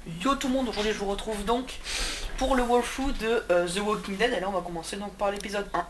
Yo tout le monde, aujourd'hui je vous retrouve donc pour le walkthrough de The Walking Dead. Allez, on va commencer donc par l'épisode 1.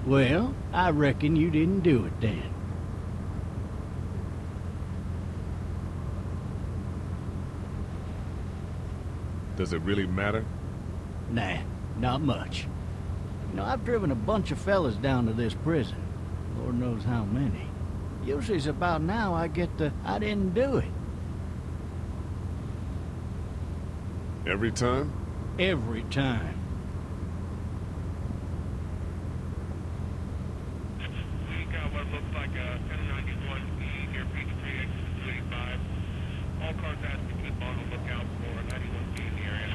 Well, I reckon you didn't do it then. Does it really matter? Nah, not much. You know, I've driven a bunch of fellas down to this prison. Lord knows how many. Usually it's about now I get the, I didn't do it. Every time? Every time. We got what looks like a 1091E near Peachtree, exit 285. All cars asked to keep on the lookout for 91B in the area.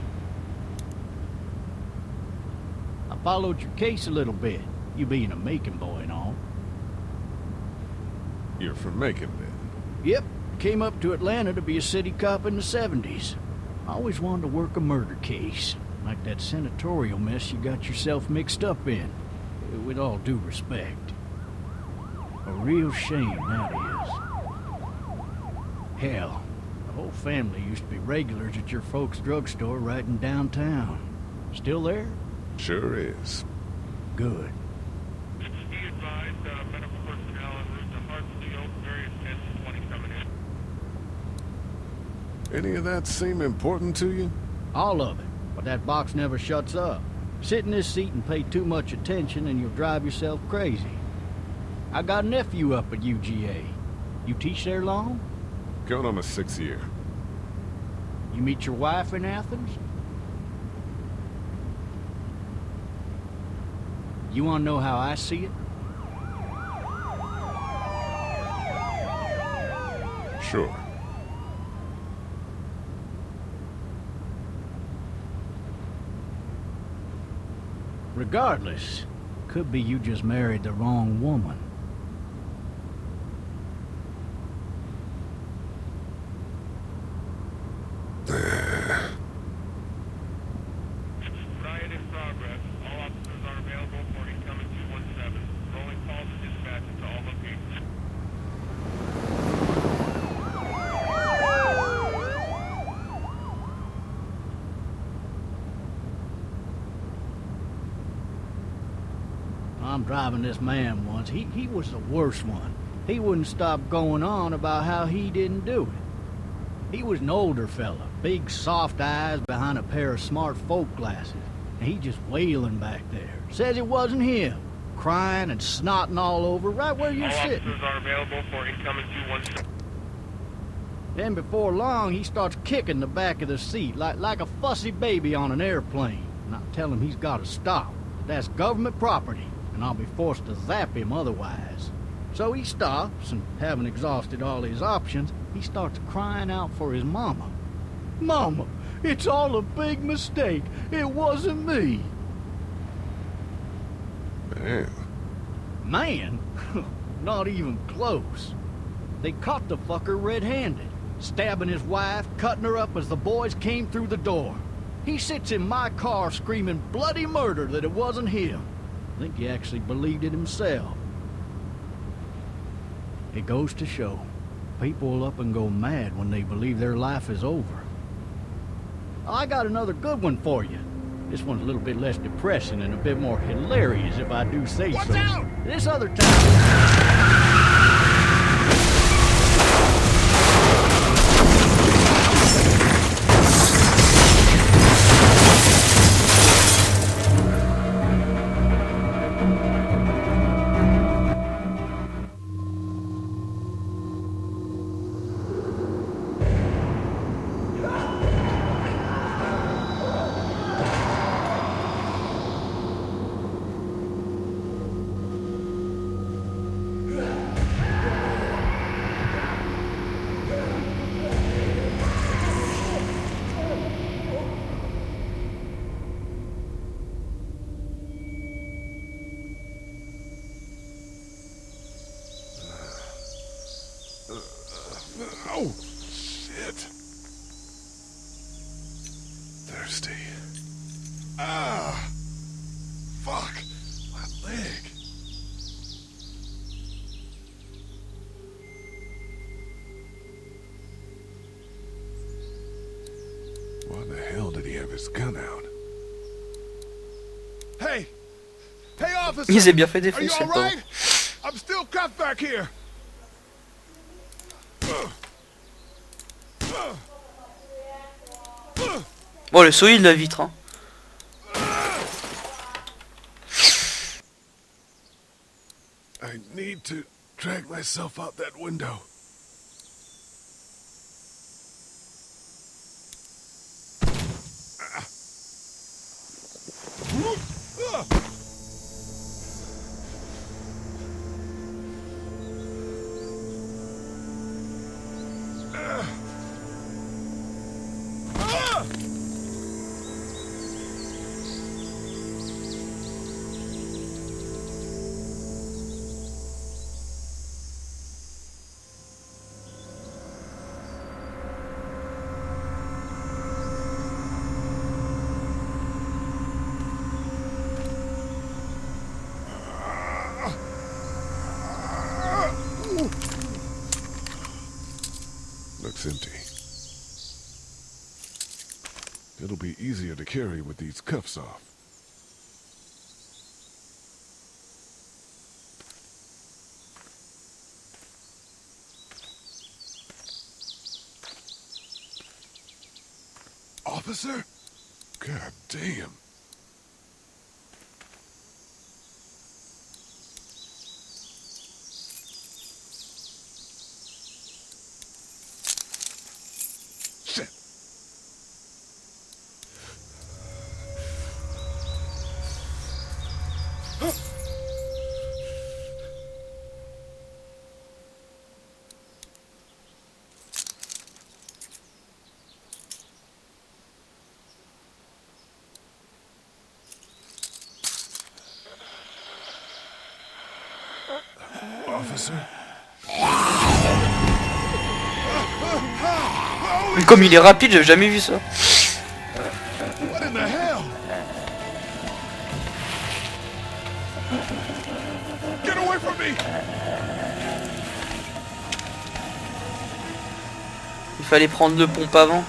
I followed your case a little bit, you being a Macon boy and all. You're from Macon, then? Yep, came up to Atlanta to be a city cop in the 70s. I always wanted to work a murder case, like that senatorial mess you got yourself mixed up in, with all due respect. A real shame, that is. Hell, the whole family used to be regulars at your folks' drugstore right in downtown. Still there? Sure is. Good. Be advised, medical personnel en route to Hartsfield, various 10 to 20 coming in. Any of that seem important to you? All of it, but that box never shuts up. Sit in this seat and pay too much attention and you'll drive yourself crazy. I got a nephew up at UGA. You teach there long? Going on my 6th year. You meet your wife in Athens? You want to know how I see it? Sure. Regardless, could be you just married the wrong woman. Riot in progress. All officers are available for incoming 217. Rolling calls and dispatches to all locations. I'm driving this man once. He was the worst one. He wouldn't stop going on about how he didn't do it. He was an older fella, big soft eyes behind a pair of smart folk glasses. And he just wailing back there. Says it wasn't him. Crying and snotting all over right where you're All sitting. officers are available for incoming 217. Then before long, he starts kicking the back of the seat like a fussy baby on an airplane. And I tell him he's got to stop. That's government property, and I'll be forced to zap him otherwise. So he stops, and having exhausted all his options, he starts crying out for his mama. Mama, it's all a big mistake. It wasn't me. Man. Man? Not even close. They caught the fucker red-handed, stabbing his wife, cutting her up as the boys came through the door. He sits in my car screaming bloody murder that it wasn't him. I think he actually believed it himself. It goes to show, people will up and go mad when they believe their life is over. I got another good one for you. This one's a little bit less depressing and a bit more hilarious, if I do say Watch so. out! This other time... Oh, shit. Thirsty. Ah! Fuck! My leg. Why the hell did he have his gun out? Hey! Hey, officer! Il s'est bien fait Are you défoncer, le pauvre. alright? I'm still cuffed back here. Bon, le souris de la vitre, hein. I need to drag myself out that window. Looks empty. It'll be easier to carry with these cuffs off. Officer? God damn. Shit. Officer? Mais comme il est rapide, j'ai jamais vu ça. What in the hell? Get away from me! Il fallait prendre le pompe avant.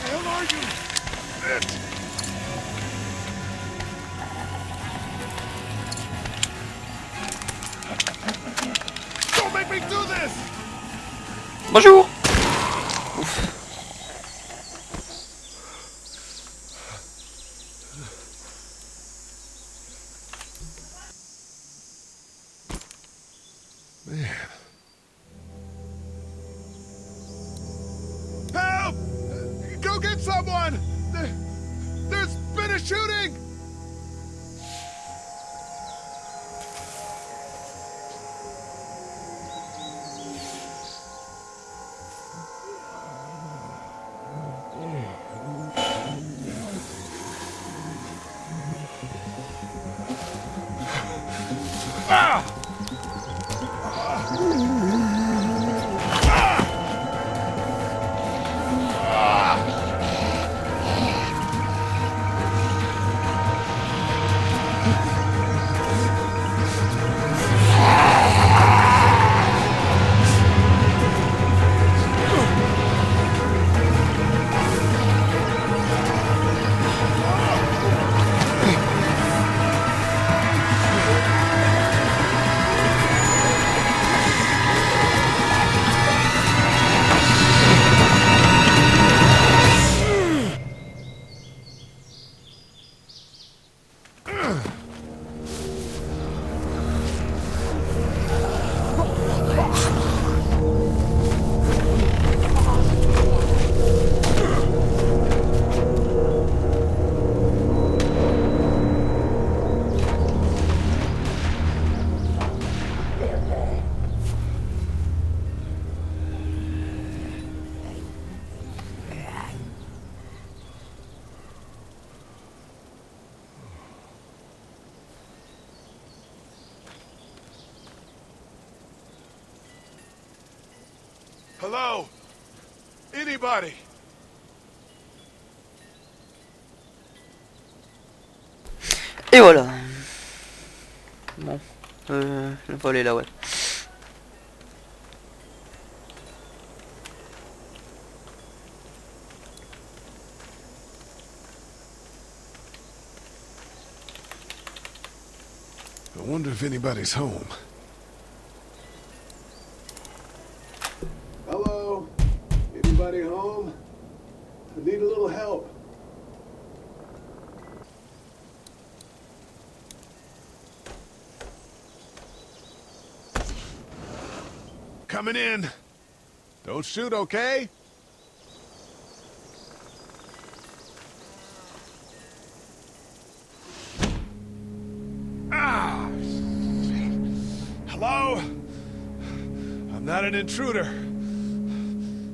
The hell are you? Shit. Don't make me do this! Bonjour. Ouf. Man. Help! Go get someone! There's been a shooting! Ah! Hello? Anybody? Et voilà. Bon. Le vol est là, ouais. I wonder if anybody's home. Hello? Anybody home? I need a little help. Coming in. Don't shoot, okay? Ah! Hello? I'm not an intruder.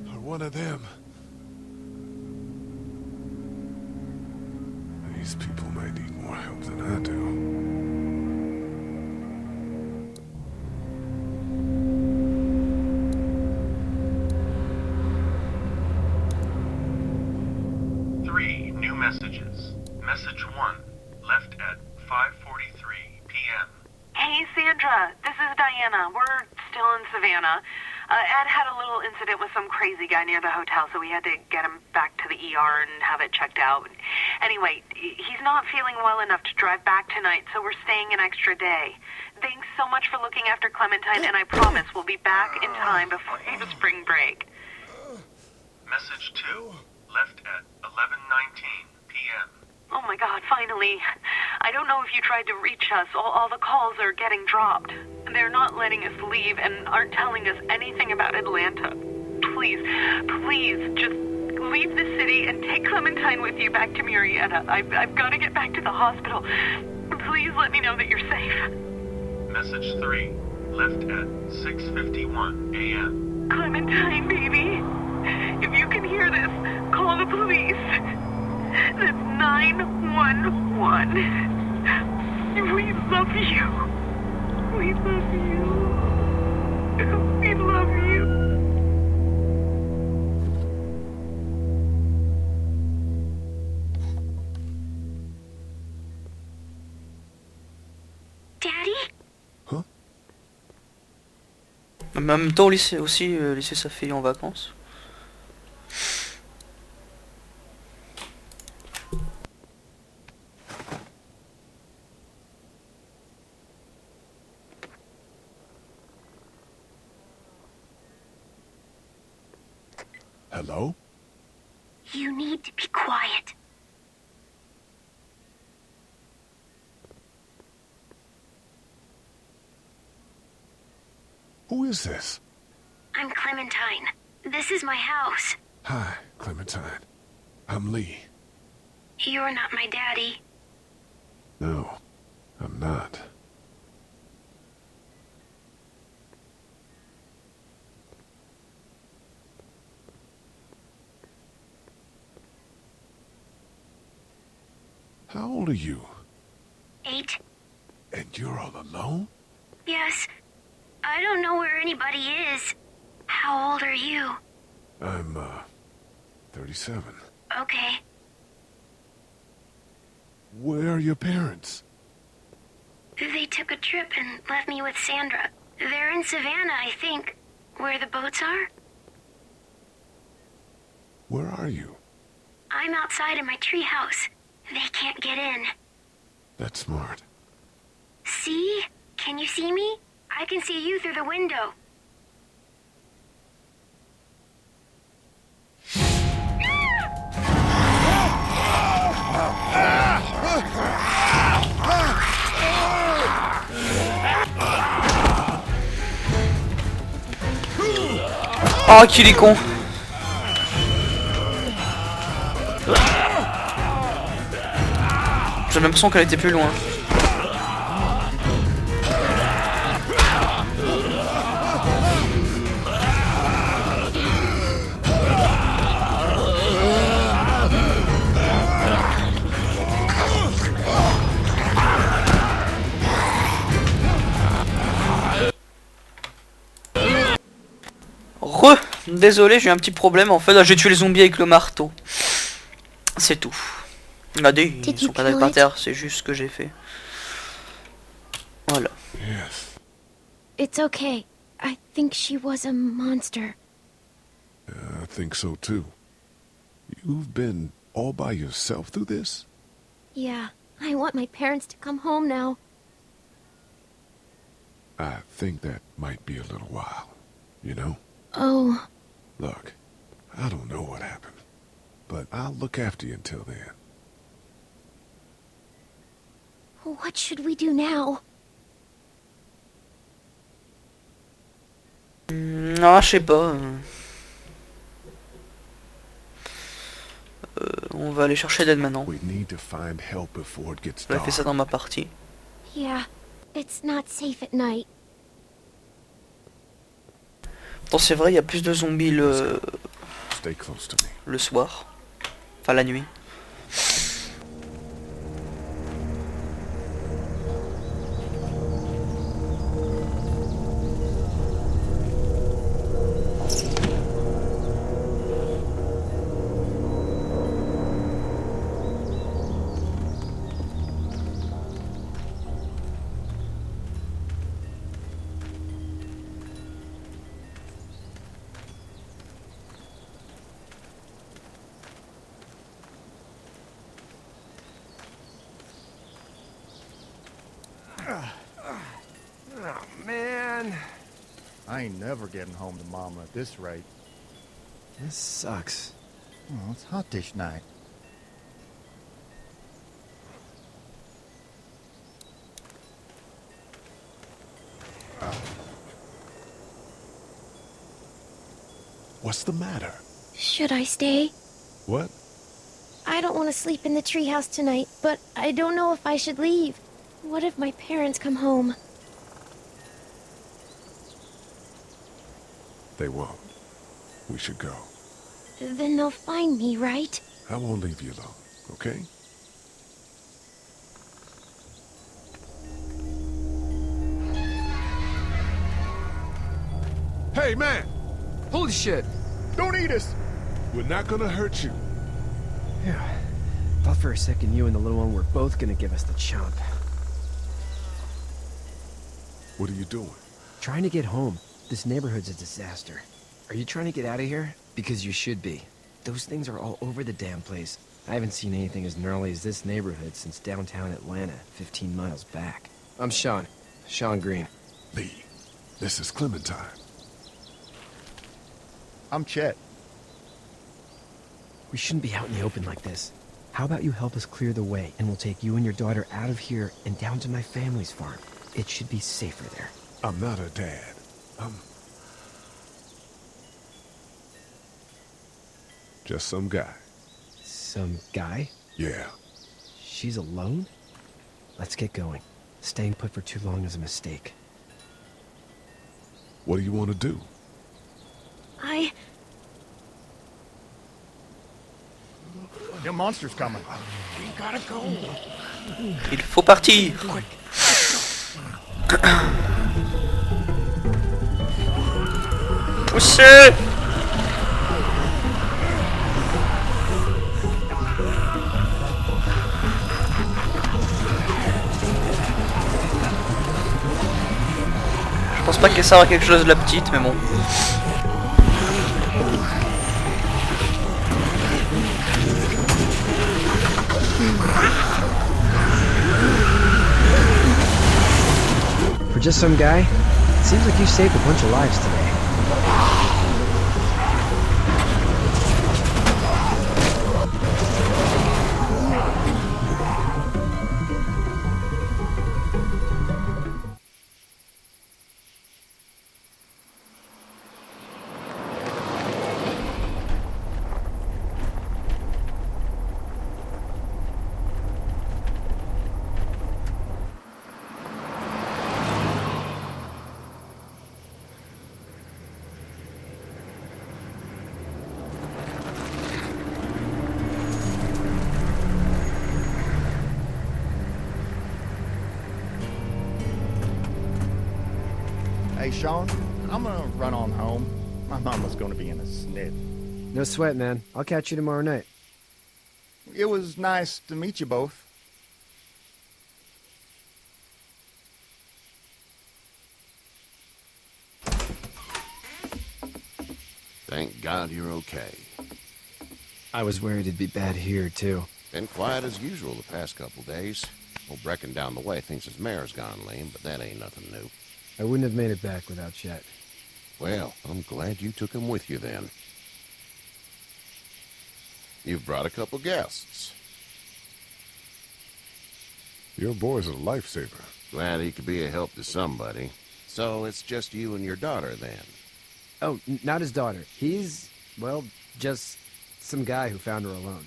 Or one of them. These people might need more help than I do. New messages. Message 1, left at 5:43 p.m. Hey, Sandra. This is Diana. We're still in Savannah. Ed had a little incident with some crazy guy near the hotel, so we had to get him back to the ER and have it checked out. Anyway, he's not feeling well enough to drive back tonight, so we're staying an extra day. Thanks so much for looking after Clementine, and I promise we'll be back in time before the spring break. Message 2, left at 11:19 p.m. Oh my God, finally. I don't know if you tried to reach us. All the calls are getting dropped. They're not letting us leave and aren't telling us anything about Atlanta. Please, just leave the city and take Clementine with you back to Murrieta. I've got to get back to the hospital. Please let me know that you're safe. Message 3, left at 6:51 a.m. Clementine, baby. If you can hear this, call the police. That's 911. We love you. We love you. We love you. Daddy? Huh? En même temps, laisser sa fille en vacances. Hello? You need to be quiet. Who is this? I'm Clementine. This is my house. Hi, Clementine. I'm Lee. You're not my daddy. No, I'm not. How old are you? 8. And you're all alone? Yes. I don't know where anybody is. How old are you? I'm, 37. Okay. Where are your parents? They took a trip and left me with Sandra. They're in Savannah, I think. Where the boats are? Where are you? I'm outside in my treehouse. They can't get in. That's smart. See? Can you see me? I can see you through the window. Oh, qu'il est con. J'ai l'impression qu'elle était plus loin. Désolé, j'ai eu un petit problème en fait. J'ai tué les zombies avec le marteau. C'est tout. Regardez, ils sont cadavres par terre, c'est juste ce que j'ai fait. Voilà. Yes. It's okay. I think she was a monster. I think so too. You've been all by yourself through this? Yeah, I want my parents to come home now. I think that might be a little while, you know? Oh. Look, I don't know what happened, but I'll look after you until then. What should we do now? Non, je sais pas. On va aller chercher d'aide maintenant. We need to find help before it gets J'ai dark. fait ça dans ma partie. Yeah, it's not safe at night. Bon, c'est vrai, il y a plus de zombies Stay close to me. le soir. Enfin, la nuit. Oh, man. I ain't never getting home to Mama at this rate. This sucks. Oh, it's hot dish night. What's the matter? Should I stay? What? I don't want to sleep in the treehouse tonight, but I don't know if I should leave. What if my parents come home? They won't. We should go. Then they'll find me, right? I won't leave you alone, okay? Hey, man! Holy shit! Don't eat us! We're not gonna hurt you. Yeah. Thought for a second you and the little one were both gonna give us the chomp. What are you doing? Trying to get home. This neighborhood's a disaster. Are you trying to get out of here? Because you should be. Those things are all over the damn place. I haven't seen anything as gnarly as this neighborhood since downtown Atlanta, 15 miles back. I'm Sean. Sean Green. Lee, this is Clementine. I'm Chet. We shouldn't be out in the open like this. How about you help us clear the way, and we'll take you and your daughter out of here and down to my family's farm. It should be safer there. I'm not her dad. I'm just some guy. Some guy? Yeah. She's alone? Let's get going. Staying put for too long is a mistake. What do you want to do? Your monster's coming. We gotta go. Il faut partir. Poussez. Je pense pas qu'elle serve à quelque chose la petite, mais bon. For just some guy, it seems like you saved a bunch of lives today. Hey, Sean, I'm gonna run on home. My mama's gonna be in a snit. No sweat, man. I'll catch you tomorrow night. It was nice to meet you both. Thank God you're okay. I was worried it'd be bad here, too. Been quiet as usual the past couple days. Old Brecken down the way thinks his mare's gone lame, but that ain't nothing new. I wouldn't have made it back without Chet. Well, I'm glad you took him with you then. You've brought a couple guests. Your boy's a lifesaver. Glad he could be a help to somebody. So it's just you and your daughter then? Oh, not his daughter. He's, well, just some guy who found her alone.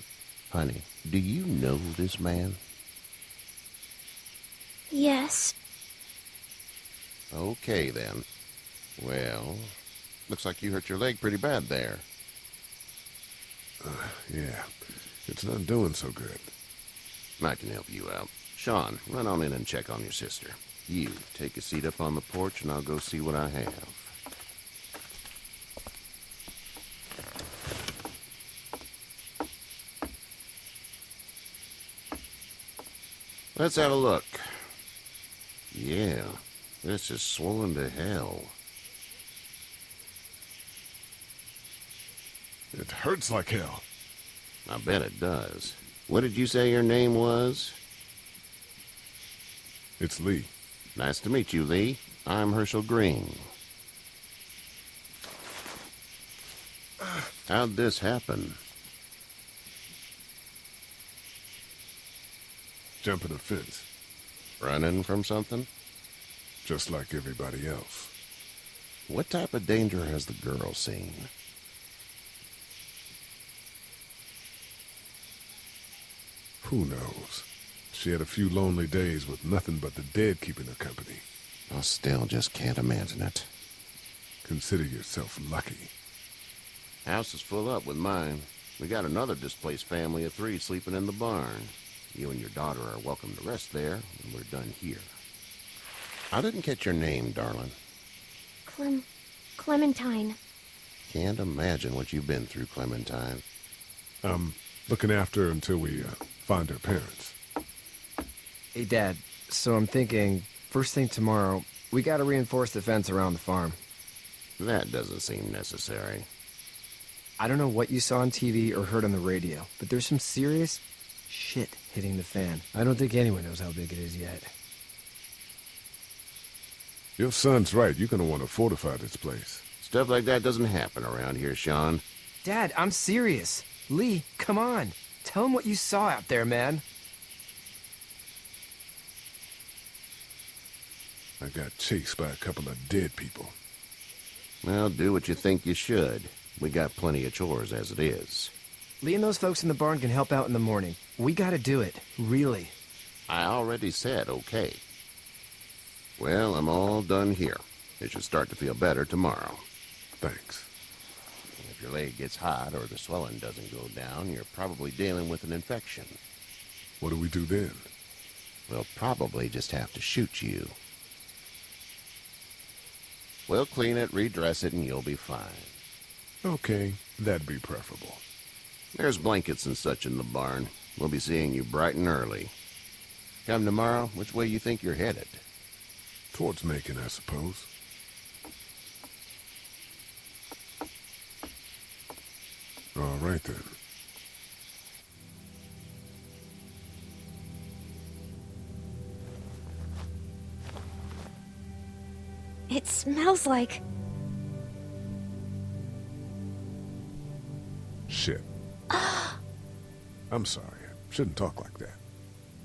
Honey, do you know this man? Yes. Okay, then. Well, looks like you hurt your leg pretty bad there. Yeah, it's not doing so good. I can help you out. Sean, run on in and check on your sister. You, take a seat up on the porch and I'll go see what I have. Let's have a look. Yeah, this is swollen to hell. It hurts like hell. I bet it does. What did you say your name was? It's Lee. Nice to meet you, Lee. I'm Herschel Green. How'd this happen? Jumping a fence. Running from something? Just like everybody else. What type of danger has the girl seen? Who knows? She had a few lonely days with nothing but the dead keeping her company. I still just can't imagine it. Consider yourself lucky. House is full up with mine. We got another displaced family of 3 sleeping in the barn. You and your daughter are welcome to rest there when we're done here. I didn't catch your name, darling. Clementine. Can't imagine what you've been through, Clementine. Looking after her until we find her parents. Hey, Dad, so I'm thinking, first thing tomorrow, we gotta reinforce the fence around the farm. That doesn't seem necessary. I don't know what you saw on TV or heard on the radio, but there's some serious shit hitting the fan. I don't think anyone knows how big it is yet. Your son's right. You're gonna want to fortify this place. Stuff like that doesn't happen around here, Sean. Dad, I'm serious. Lee, come on. Tell him what you saw out there, man. I got chased by a couple of dead people. Well, do what you think you should. We got plenty of chores as it is. Lee and those folks in the barn can help out in the morning. We gotta do it. Really. I already said okay. Well, I'm all done here. It should start to feel better tomorrow. Thanks. If your leg gets hot or the swelling doesn't go down, you're probably dealing with an infection. What do we do then? We'll probably just have to shoot you. We'll clean it, redress it, and you'll be fine. Okay, that'd be preferable. There's blankets and such in the barn. We'll be seeing you bright and early. Come tomorrow, which way you think you're headed? Towards Macon, I suppose. All right, then. It smells like... Shit. I'm sorry. I shouldn't talk like that.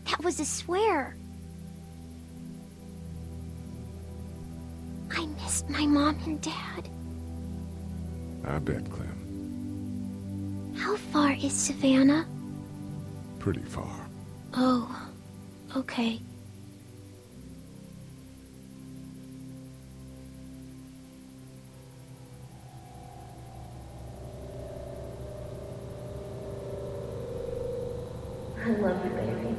That was a swear. I missed my mom and dad. I bet, Clem. How far is Savannah? Pretty far. Oh, okay. I love you, baby.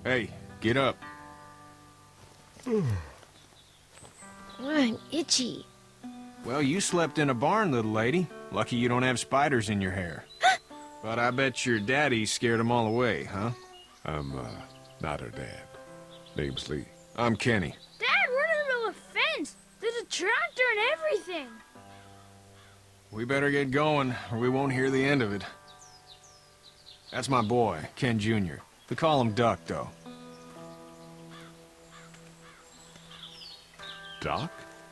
Hey, get up. I'm itchy. Well, you slept in a barn, little lady. Lucky you don't have spiders in your hair. But I bet your daddy scared them all away, huh? I'm, not her dad. Name's Lee. I'm Kenny. Dad, we're in the middle of a fence. There's a tractor and everything. We better get going, or we won't hear the end of it. That's my boy, Ken Jr. We call him Duck, though. Doc?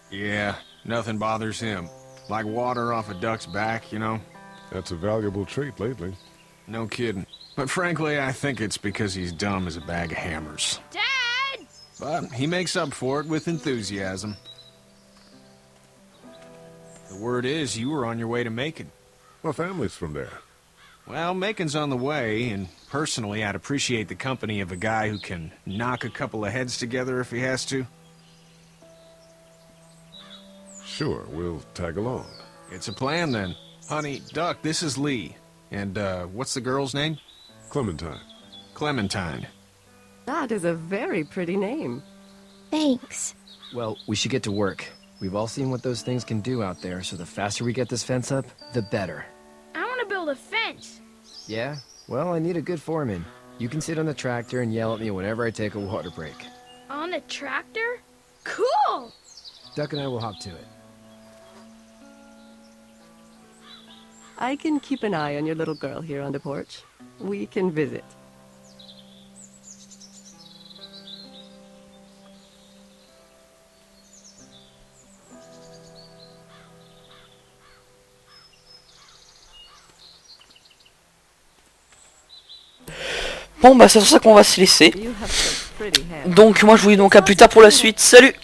Yeah, nothing bothers him. Like water off a duck's back, you know? That's a valuable trait lately. No kidding. But frankly, I think it's because he's dumb as a bag of hammers. Dad! But he makes up for it with enthusiasm. The word is you were on your way to Macon. My family's from there. Well, Macon's on the way, and personally, I'd appreciate the company of a guy who can knock a couple of heads together if he has to. Sure, we'll tag along. It's a plan, then. Honey, Duck, this is Lee. And, what's the girl's name? Clementine. Clementine. That is a very pretty name. Thanks. Well, we should get to work. We've all seen what those things can do out there, so the faster we get this fence up, the better. I want to build a fence. Yeah? Well, I need a good foreman. You can sit on the tractor and yell at me whenever I take a water break. On the tractor? Cool! Duck and I will hop to it. I can keep an eye on your little girl here on the porch. We can visit. Bon bah c'est sur ça qu'on va se laisser. Donc moi je vous dis donc à plus tard pour la suite. Salut!